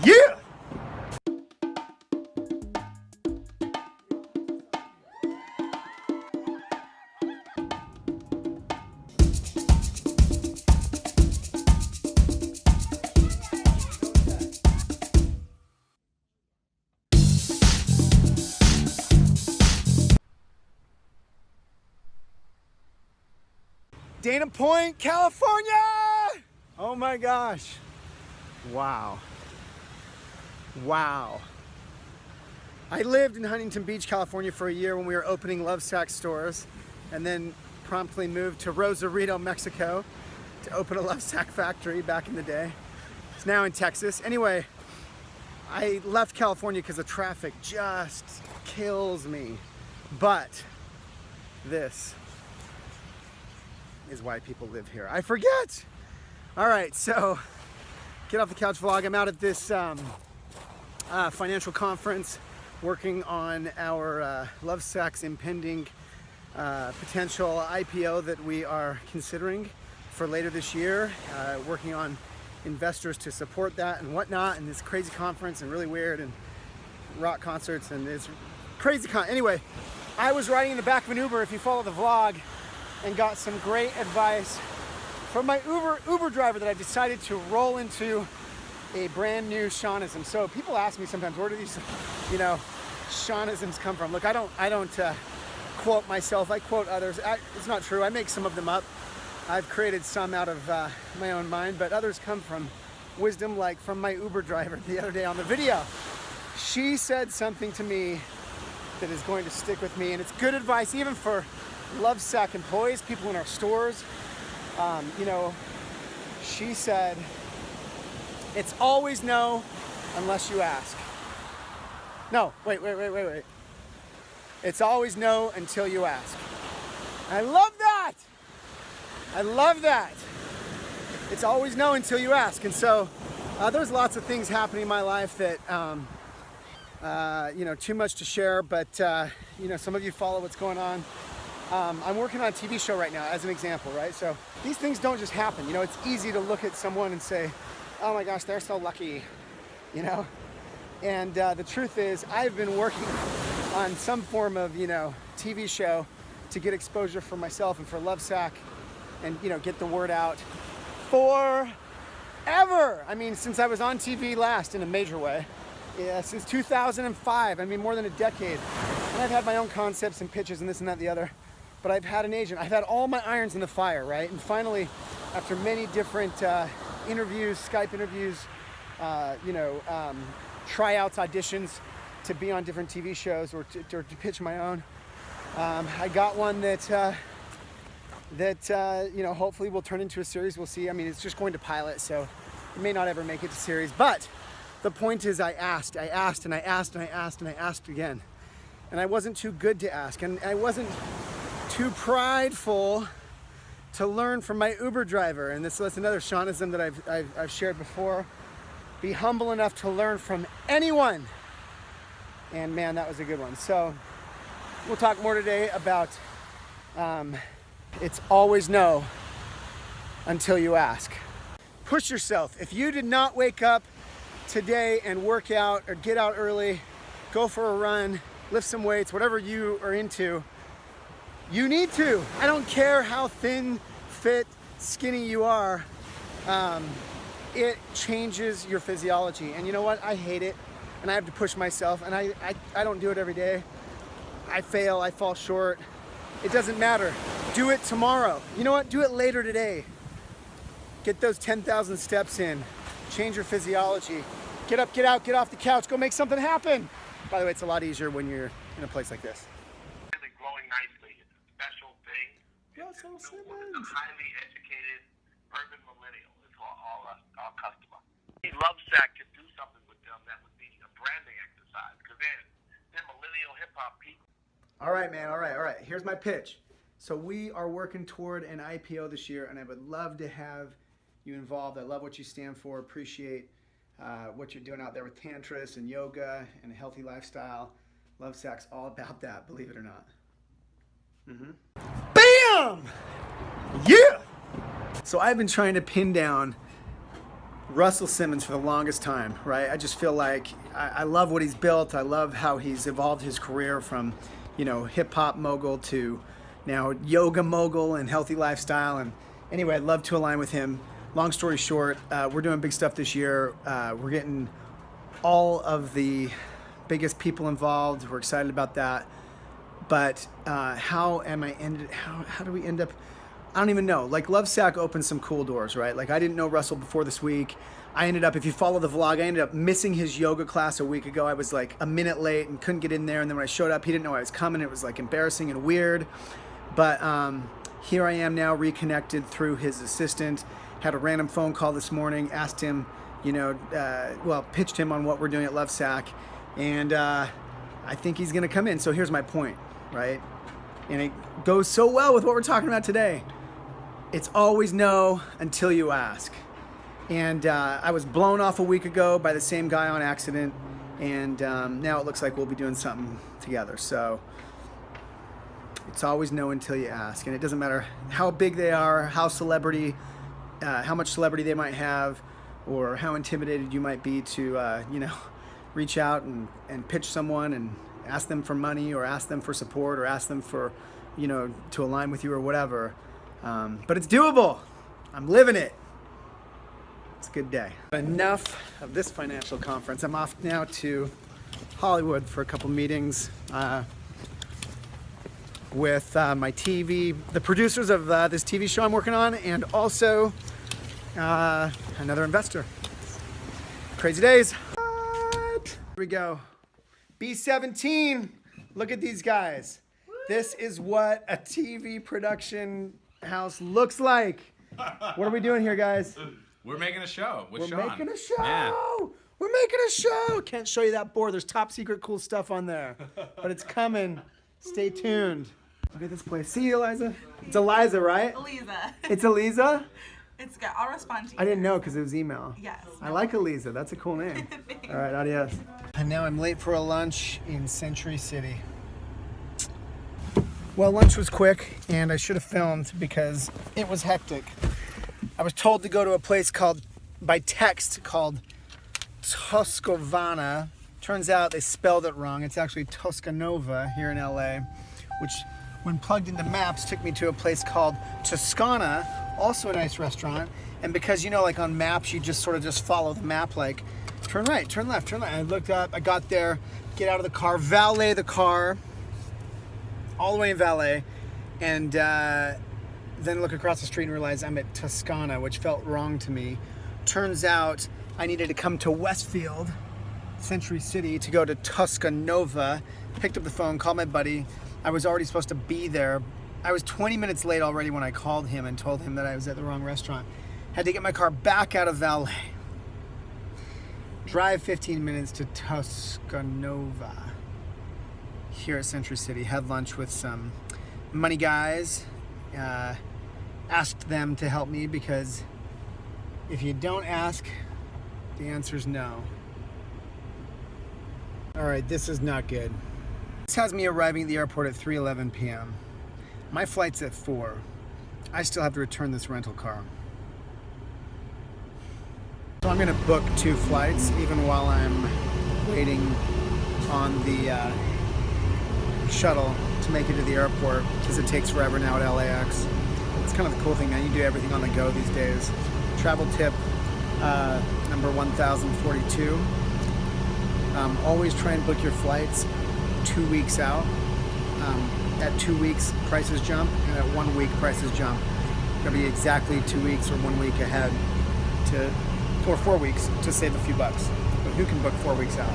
Yeah! Dana Point, California! Oh my gosh. Wow. Wow. I lived in Huntington Beach, California for a year when we were opening LOVESAC stores, and then promptly moved to Rosarito, Mexico to open a LOVESAC factory back in the day. It's now in Texas. Anyway, I left California because the traffic just kills me. But this is why people live here. I forget. All right, so get off the couch vlog. I'm out at this financial conference working on our LOVESAC's impending potential IPO that we are considering for later this year. Working on investors to support that and whatnot, and this crazy conference and really weird and rock concerts and it's crazy anyway, I was riding in the back of an Uber, if you follow the vlog, and got some great advice from my Uber driver that I decided to roll into a brand new Shawnism. So people ask me sometimes, where do these, Shawnisms come from? Look, I don't quote myself, I quote others. It's not true, I make some of them up. I've created some out of my own mind, but others come from wisdom, like from my Uber driver the other day on the video. She said something to me that is going to stick with me, and it's good advice even for LOVESAC employees, people in our stores. She said, it's always no unless you ask. No, wait. It's always no until you ask. I love that. I love that. It's always no until you ask. And so there's lots of things happening in my life that, too much to share, but, some of you follow what's going on. I'm working on a TV show right now, as an example, right? So these things don't just happen. It's easy to look at someone and say, oh my gosh, they're so lucky, And the truth is, I've been working on some form of, TV show to get exposure for myself and for LOVESAC and, get the word out forever. I mean, since I was on TV last in a major way. Yeah, since 2005, more than a decade. And I've had my own concepts and pitches and this and that and the other. But I've had an agent. I've had all my irons in the fire, right? And finally, after many different interviews, Skype interviews, tryouts, auditions to be on different TV shows or to pitch my own, I got one that hopefully will turn into a series. We'll see. It's just going to pilot, so it may not ever make it to series. But the point is, I asked again. And I wasn't too good to ask, and I wasn't too prideful to learn from my Uber driver. And that's another Shawnism that I've shared before. Be humble enough to learn from anyone. And man, that was a good one. So we'll talk more today about it's always no until you ask. Push yourself. If you did not wake up today and work out or get out early, go for a run, lift some weights, whatever you are into, you need to. I don't care how thin, fit, skinny you are. It changes your physiology. And you know what? I hate it. And I have to push myself. And I don't do it every day. I fail. I fall short. It doesn't matter. Do it tomorrow. You know what? Do it later today. Get those 10,000 steps in. Change your physiology. Get up, get out, get off the couch. Go make something happen. By the way, it's a lot easier when you're in a place like this. Really growing nicely. It's a special thing. It's a highly educated urban millennial is our customer. LOVESAC could do something with them that would be a branding exercise because they're millennial hip hop people. All right, man. All right. Here's my pitch. So we are working toward an IPO this year, and I would love to have you involved. I love what you stand for. Appreciate what you're doing out there with tantras and yoga and a healthy lifestyle. LOVESAC's all about that, believe it or not. Bam! Yeah! So I've been trying to pin down Russell Simmons for the longest time, right? I just feel like I love what he's built. I love how he's evolved his career from, you know, hip hop mogul to now yoga mogul and healthy lifestyle. And anyway, I'd love to align with him. Long story short, we're doing big stuff this year. We're getting all of the biggest people involved. We're excited about that. But how do we end up? I don't even know. Like, LOVESAC opened some cool doors, right? Like, I didn't know Russell before this week. I ended up, if you follow the vlog, I ended up missing his yoga class a week ago. I was like a minute late and couldn't get in there. And then when I showed up, he didn't know I was coming. It was like embarrassing and weird. But here I am now, reconnected through his assistant. Had a random phone call this morning, asked him, you know, pitched him on what we're doing at LOVESAC. And I think he's gonna come in. So here's my point, right? And it goes so well with what we're talking about today. It's always no until you ask. And I was blown off a week ago by the same guy on accident. And now it looks like we'll be doing something together. So it's always no until you ask. And it doesn't matter how big they are, how much celebrity they might have, or how intimidated you might be to, you know, reach out and pitch someone and ask them for money or ask them for support or ask them for, you know, to align with you or whatever. But it's doable. I'm living it. It's a good day. Enough of this financial conference. I'm off now to Hollywood for a couple meetings with my TV, the producers of this TV show I'm working on, and also another investor. Crazy days. What? Here we go. B17. Look at these guys. This is what a TV production house looks like. What are we doing here, guys? We're making a show with Shawn. We're making a show. Yeah. We're making a show. Can't show you that board. There's top secret cool stuff on there, but it's coming. Stay tuned. Look at this place. See you, Eliza. It's Eliza, right? Eliza. It's Eliza? It's good. I'll respond to you. I didn't know because it was email. Yes. I like Eliza. That's a cool name. All right, adios. And now I'm late for a lunch in Century City. Well, lunch was quick, and I should have filmed because it was hectic. I was told to go to a place by text called Toscovana. Turns out they spelled it wrong. It's actually Toscanova here in LA, which when plugged into maps took me to a place called Toscana, also a nice restaurant. And because, you know, like on maps, you just sort of just follow the map, like turn right, turn left, turn left. I looked up, I got there, get out of the car, valet the car, all the way in valet, and then look across the street and realize I'm at Toscana, which felt wrong to me. Turns out I needed to come to Westfield, Century City, to go to Toscanova. Picked up the phone, called my buddy. I was already supposed to be there. I was 20 minutes late already when I called him and told him that I was at the wrong restaurant. Had to get my car back out of valet. Drive 15 minutes to Toscanova here at Century City. Had lunch with some money guys. Asked them to help me because if you don't ask, the answer's no. All right, this is not good. This has me arriving at the airport at 3:11 p.m. My flight's at 4. I still have to return this rental car. So I'm gonna book 2 flights even while I'm waiting on the shuttle to make it to the airport because it takes forever now at LAX. It's kind of the cool thing now. You do everything on the go these days. Travel tip number 1042. Always try and book your flights 2 weeks out. At 2 weeks, prices jump, and at 1 week, prices jump. It'll be exactly 2 weeks or 1 week ahead or 4 weeks to save a few bucks. But who can book 4 weeks out?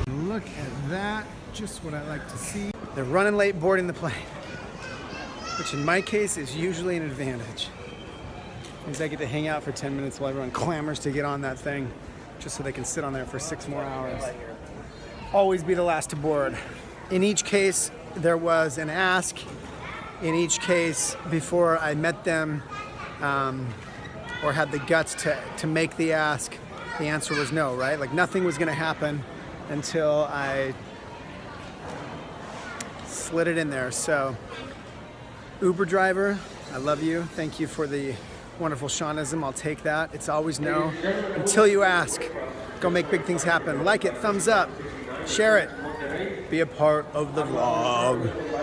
Look at that, just what I like to see. They're running late boarding the plane, which in my case is usually an advantage. Means I get to hang out for 10 minutes while everyone clamors to get on that thing, just so they can sit on there for 6 more hours. Always be the last to board. In each case, there was an ask. In each case, before I met them or had the guts to make the ask, the answer was no, right? Like nothing was gonna happen until I slid it in there. So, Uber driver, I love you. Thank you for the wonderful Shawnism. I'll take that. It's always no until you ask. Go make big things happen. Like it, thumbs up, share it, be a part of the vlog.